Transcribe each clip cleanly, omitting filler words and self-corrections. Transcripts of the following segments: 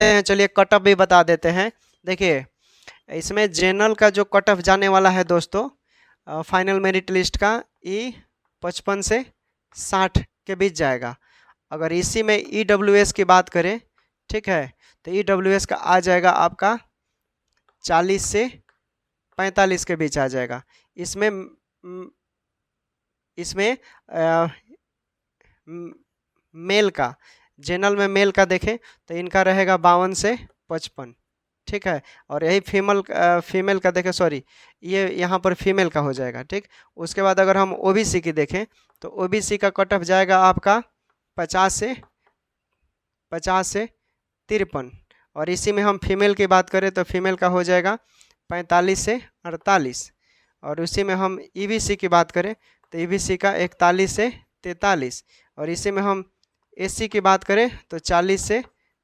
चलिए cut off भी बता देते हैं। देखिए इसमें जनरल का जो कट ऑफ जाने वाला है दोस्तों, फाइनल मेरिट लिस्ट का, ई 55 से 60 के बीच जाएगा। अगर इसी में EWS की बात करें, ठीक है, तो EWS का आ जाएगा आपका 40 से 45 के बीच आ जाएगा। इसमें इसमें मेल का, जनरल में मेल का देखें तो इनका रहेगा 52 से 55, ठीक है। और यही फीमेल का देखें, सॉरी ये यहाँ पर फीमेल का हो जाएगा, ठीक। उसके बाद अगर हम OBC की देखें तो OBC का कट ऑफ जाएगा आपका 50 से 53, और इसी में हम फीमेल की बात करें तो फीमेल का हो जाएगा 45 से 48, और उसी में हम EBC की बात करें तो EBC का 41 से 43, और इसी में हम SC की बात करें तो 40 से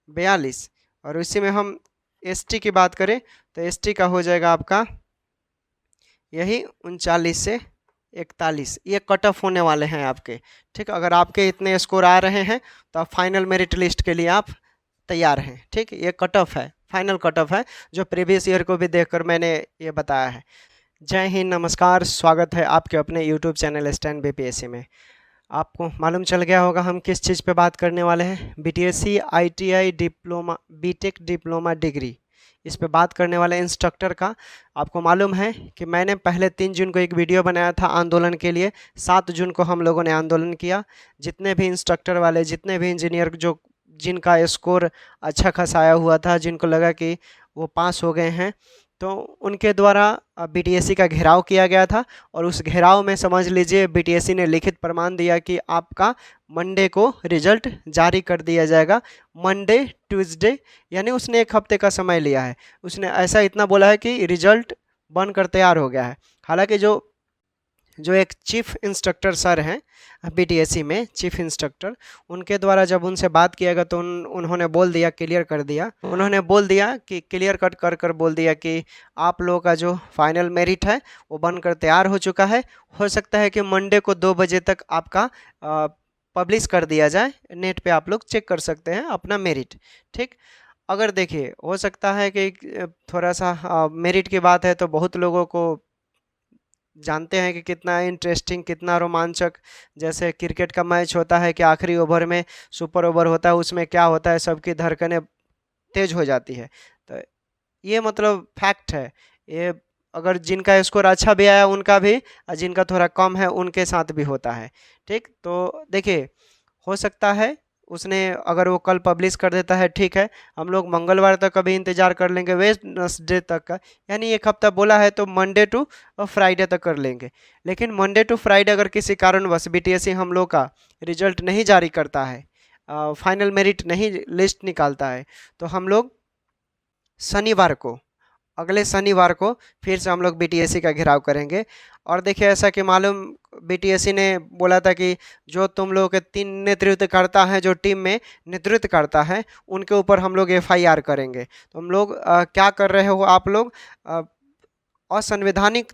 42, और इसी में हम ST की बात करें तो ST का हो जाएगा आपका यही 39 से 41। ये कट ऑफ होने वाले हैं आपके, ठीक। अगर आपके इतने स्कोर आ रहे हैं तो आप फाइनल मेरिट लिस्ट के लिए आप तैयार हैं, ठीक। ये कट ऑफ है, फाइनल कट ऑफ है, जो प्रीवियस ईयर को भी देखकर मैंने ये बताया है। जय हिंद, नमस्कार, स्वागत है आपके अपने यूट्यूब चैनल स्टैंड BPSC में। आपको मालूम चल गया होगा हम किस चीज़ पे बात करने वाले हैं। BTSC ITI diploma, BTech diploma degree, इस पे बात करने वाले इंस्ट्रक्टर का। आपको मालूम है कि मैंने पहले 3 जून को एक वीडियो बनाया था आंदोलन के लिए, 7 जून को हम लोगों ने आंदोलन किया। जितने भी इंस्ट्रक्टर वाले, जितने भी इंजीनियर जो जिनका स्कोर अच्छा खासा आया हुआ था, जिनको लगा कि वो पास हो गए हैं, तो उनके द्वारा BTSC का घेराव किया गया था। और उस घेराव में समझ लीजिए BTSC ने लिखित प्रमाण दिया कि आपका मंडे को रिजल्ट जारी कर दिया जाएगा। मंडे, ट्यूसडे, यानी उसने 1 हफ्ते का समय लिया है। उसने ऐसा इतना बोला है कि रिजल्ट बनकर तैयार हो गया है। हालांकि जो एक चीफ इंस्ट्रक्टर सर हैं BTSC में, चीफ इंस्ट्रक्टर, उनके द्वारा जब उनसे बात किया गया तो उन्होंने बोल दिया, क्लियर कर दिया, उन्होंने बोल दिया कि क्लियर कट कर बोल दिया कि आप लोगों का जो फाइनल मेरिट है वो बनकर तैयार हो चुका है। हो सकता है कि मंडे को 2 बजे तक आपका पब्लिश कर दिया जाए, नेट पे आप लोग चेक कर सकते हैं अपना मेरिट, ठीक। अगर देखिए हो सकता है कि थोड़ा सा मेरिट की बात है तो बहुत लोगों को जानते हैं कि कितना इंटरेस्टिंग, कितना रोमांचक, जैसे क्रिकेट का मैच होता है कि आखिरी ओवर में सुपर ओवर होता है, उसमें क्या होता है, सबकी धड़कनें तेज हो जाती है। तो ये मतलब फैक्ट है ये। अगर जिनका स्कोर अच्छा भी आया उनका भी, और जिनका थोड़ा कम है उनके साथ भी होता है, ठीक। तो देखिए हो सकता है उसने, अगर वो कल पब्लिश कर देता है, ठीक है, हम लोग मंगलवार तक अभी इंतज़ार कर लेंगे, वेडनेसडे तक का, यानी 1 हफ्ता बोला है तो मंडे टू फ्राइडे तक कर लेंगे। लेकिन मंडे टू फ्राइडे अगर किसी कारणवश BTSC हम लोग का रिजल्ट नहीं जारी करता है, फाइनल मेरिट नहीं लिस्ट निकालता है, तो हम लोग शनिवार को, अगले शनिवार को फिर से हम लोग BTSC का घेराव करेंगे। और देखिए ऐसा कि मालूम BTSC ने बोला था कि जो तुम लोगों के 3 नेतृत्व करता है, जो टीम में नेतृत्व करता है, उनके ऊपर हम लोग FIR करेंगे। तो हम लोग क्या कर रहे हो आप लोग, असंवैधानिक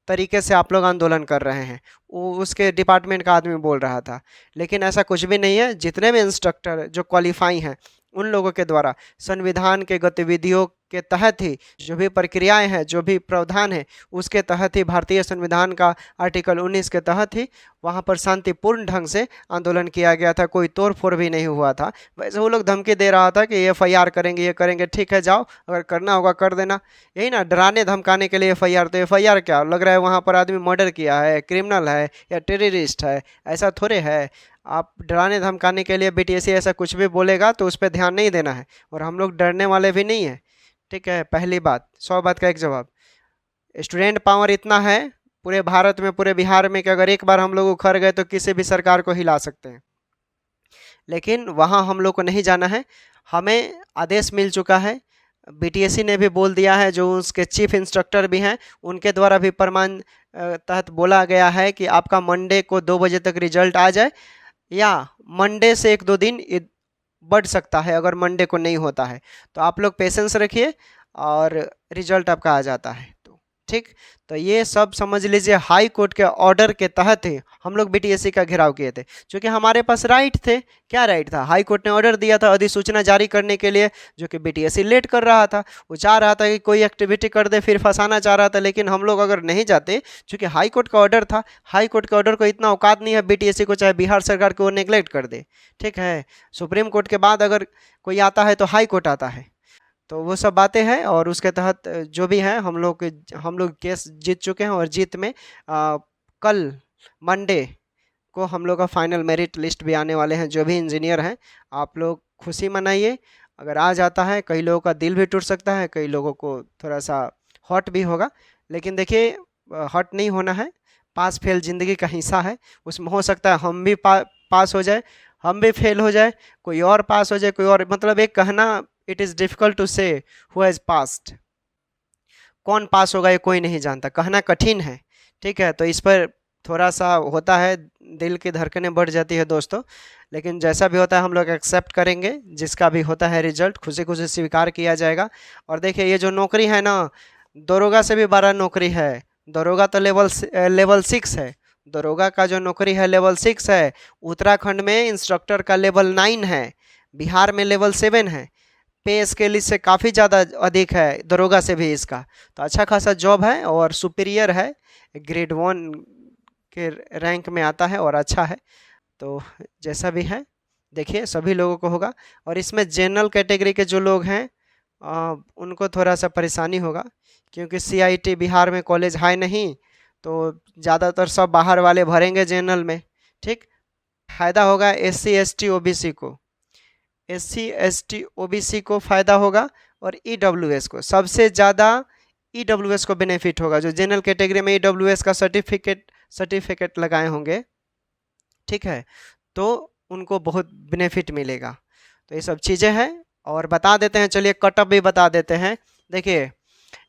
तरीके से आप लोग आंदोलन कर रहे हैं, वो उसके डिपार्टमेंट का आदमी बोल रहा था। लेकिन ऐसा कुछ भी नहीं है। जितने भी इंस्ट्रक्टर जो क्वालिफाई हैं उन लोगों के द्वारा संविधान के गतिविधियों के तहत ही, जो भी प्रक्रियाएं हैं, जो भी प्रावधान है, उसके तहत ही, भारतीय संविधान का आर्टिकल 19 के तहत ही वहाँ पर शांतिपूर्ण ढंग से आंदोलन किया गया था। कोई तोड़ फोड़ भी नहीं हुआ था। वैसे वो लोग धमकी दे रहा था कि FIR करेंगे, ये करेंगे, ठीक है जाओ, अगर करना होगा कर देना, यही ना, डराने धमकाने के लिए FIR। तो FIR क्या लग रहा है, वहाँ पर आदमी मर्डर किया है, क्रिमिनल है या टेररिस्ट है, ऐसा थोड़े है। आप डराने धमकाने के लिए BTSC ऐसा कुछ भी बोलेगा तो उस पर ध्यान नहीं देना है, और हम लोग डरने वाले भी नहीं हैं, ठीक है। पहली बात, 100 बात का एक जवाब। स्टूडेंट पावर इतना है पूरे भारत में, पूरे बिहार में, कि अगर एक बार हम लोग उखड़ गए तो किसी भी सरकार को हिला सकते हैं। लेकिन वहाँ हम लोग को नहीं जाना है। हमें आदेश मिल चुका है, BTSC ने भी बोल दिया है, जो उसके चीफ इंस्ट्रक्टर भी हैं उनके द्वारा भी प्रमाण तहत बोला गया है कि आपका मंडे को 2 बजे तक रिजल्ट आ जाए, या मंडे से 1-2 दिन बढ़ सकता है अगर मंडे को नहीं होता है। तो आप लोग पेशेंस रखिए और रिजल्ट आपका आ जाता है। तो ठीक। तो ये सब समझ लीजिए हाई कोर्ट के ऑर्डर के तहत ही हम लोग बीटीएससी का घेराव किए थे, क्योंकि हमारे पास राइट थे। क्या राइट था? हाई कोर्ट ने ऑर्डर दिया था अधिसूचना जारी करने के लिए, जो कि बीटीएससी लेट कर रहा था। वो चाह रहा था कि कोई एक्टिविटी कर दे, फिर फंसाना चाह रहा था, लेकिन हम लोग अगर नहीं जाते, क्योंकि हाई कोर्ट का ऑर्डर था, हाई कोर्ट के ऑर्डर को इतना औकात नहीं है बीटीएससी को, चाहे बिहार सरकार को वो नेग्लेक्ट कर दे। ठीक है, सुप्रीम कोर्ट के बाद अगर कोई आता है तो हाई कोर्ट आता है। तो वो सब बातें हैं, और उसके तहत जो भी है हम लोग केस जीत चुके हैं, और जीत में कल मंडे को हम लोग का फाइनल मेरिट लिस्ट भी आने वाले हैं। जो भी इंजीनियर हैं आप लोग खुशी मनाइए, अगर आ जाता है। कई लोगों का दिल भी टूट सकता है, कई लोगों को थोड़ा सा हॉट भी होगा, लेकिन देखिए हॉट नहीं होना है। पास फेल ज़िंदगी का हिस्सा है, उसमें हो सकता है हम भी पास हो जाए, हम भी फेल हो जाए, कोई और पास हो जाए, कोई और, मतलब एक कहना, इट इज़ डिफ़िकल्ट टू से हु हैज़ पास्ड। कौन पास होगा ये कोई नहीं जानता, कहना कठिन है। ठीक है, तो इस पर थोड़ा सा होता है, दिल की धड़कनें बढ़ जाती है दोस्तों, लेकिन जैसा भी होता है हम लोग एक्सेप्ट करेंगे। जिसका भी होता है रिजल्ट खुशी खुशी स्वीकार किया जाएगा। और देखिए ये जो नौकरी है ना, दरोगा से भी बड़ा नौकरी है। दरोगा तो लेवल 6 है, दरोगा का जो नौकरी है लेवल 6 है। उत्तराखंड में इंस्ट्रक्टर का लेवल 9 है, बिहार में लेवल 7 है। पे स्केल इससे काफ़ी ज़्यादा अधिक है, दरोगा से भी इसका। तो अच्छा खासा जॉब है और सुपीरियर है, ग्रेड 1 के रैंक में आता है और अच्छा है। तो जैसा भी है देखिए सभी लोगों को होगा, और इसमें जनरल कैटेगरी के जो लोग हैं उनको थोड़ा सा परेशानी होगा, क्योंकि सीआईटी बिहार में कॉलेज है नहीं, तो ज़्यादातर सब बाहर वाले भरेंगे जनरल में। ठीक, फ़ायदा होगा एससी एसटी ओबीसी को, एससी एसटी ओबीसी को फ़ायदा होगा, और ईडब्ल्यूएस को सबसे ज़्यादा, ईडब्ल्यूएस को बेनिफिट होगा, जो जनरल कैटेगरी में ईडब्ल्यूएस का सर्टिफिकेट लगाए होंगे। ठीक है, तो उनको बहुत बेनिफिट मिलेगा। तो ये सब चीज़ें हैं, और बता देते हैं, चलिए कट ऑफ भी बता देते हैं। देखिए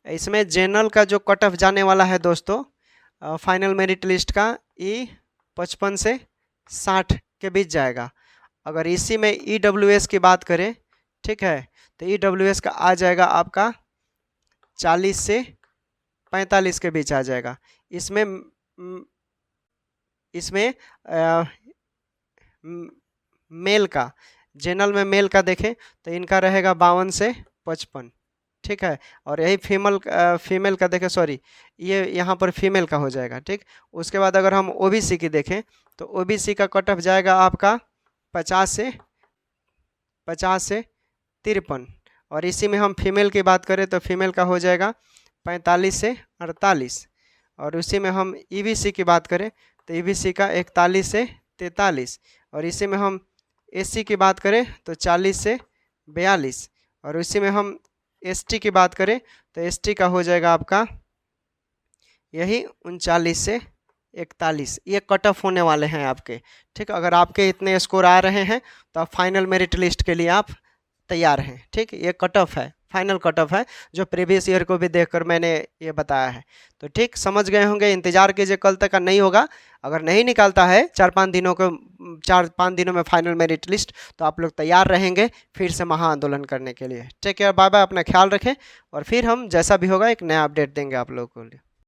इसमें जनरल का जो कट ऑफ जाने वाला है दोस्तों, फाइनल मेरिट लिस्ट का, ये 55 से 60 के बीच जाएगा। अगर इसी में ईडब्ल्यूएस की बात करें, ठीक है, तो ईडब्ल्यूएस का आ जाएगा आपका 40 से 45 के बीच आ जाएगा। इसमें मेल का, जनरल में मेल का देखें तो इनका रहेगा 52 से 55। ठीक है, और यही फीमेल का देखें, सॉरी ये यहाँ पर फीमेल का हो जाएगा। ठीक, उसके बाद अगर हम ओबीसी की देखें तो ओबीसी का कट ऑफ जाएगा आपका 50 से 53, और इसी में हम फीमेल की बात करें तो फीमेल का हो जाएगा 45 से 48, और उसी में हम ईबीसी की बात करें तो ईबीसी का 41 से 43, और इसी में हम एससी की बात करें तो 40 से 42, और उसी में हम एसटी की बात करें तो एसटी का हो जाएगा आपका यही 39 से 41। ये कट ऑफ होने वाले हैं आपके। ठीक, अगर आपके इतने स्कोर आ रहे हैं तो आप फाइनल मेरिट लिस्ट के लिए आप तैयार हैं। ठीक, ये कट ऑफ है, फाइनल कट ऑफ है, जो प्रीवियस ईयर को भी देखकर मैंने ये बताया है। तो ठीक समझ गए होंगे, इंतजार कीजिए, कल तक का नहीं होगा। अगर नहीं निकालता है 4-5 दिनों में फाइनल मेरिट लिस्ट, तो आप लोग तैयार रहेंगे फिर से महा आंदोलन करने के लिए। टेक केयर, बाय बाय, अपना ख्याल रखें, और फिर हम जैसा भी होगा एक नया अपडेट देंगे आप लोगों को।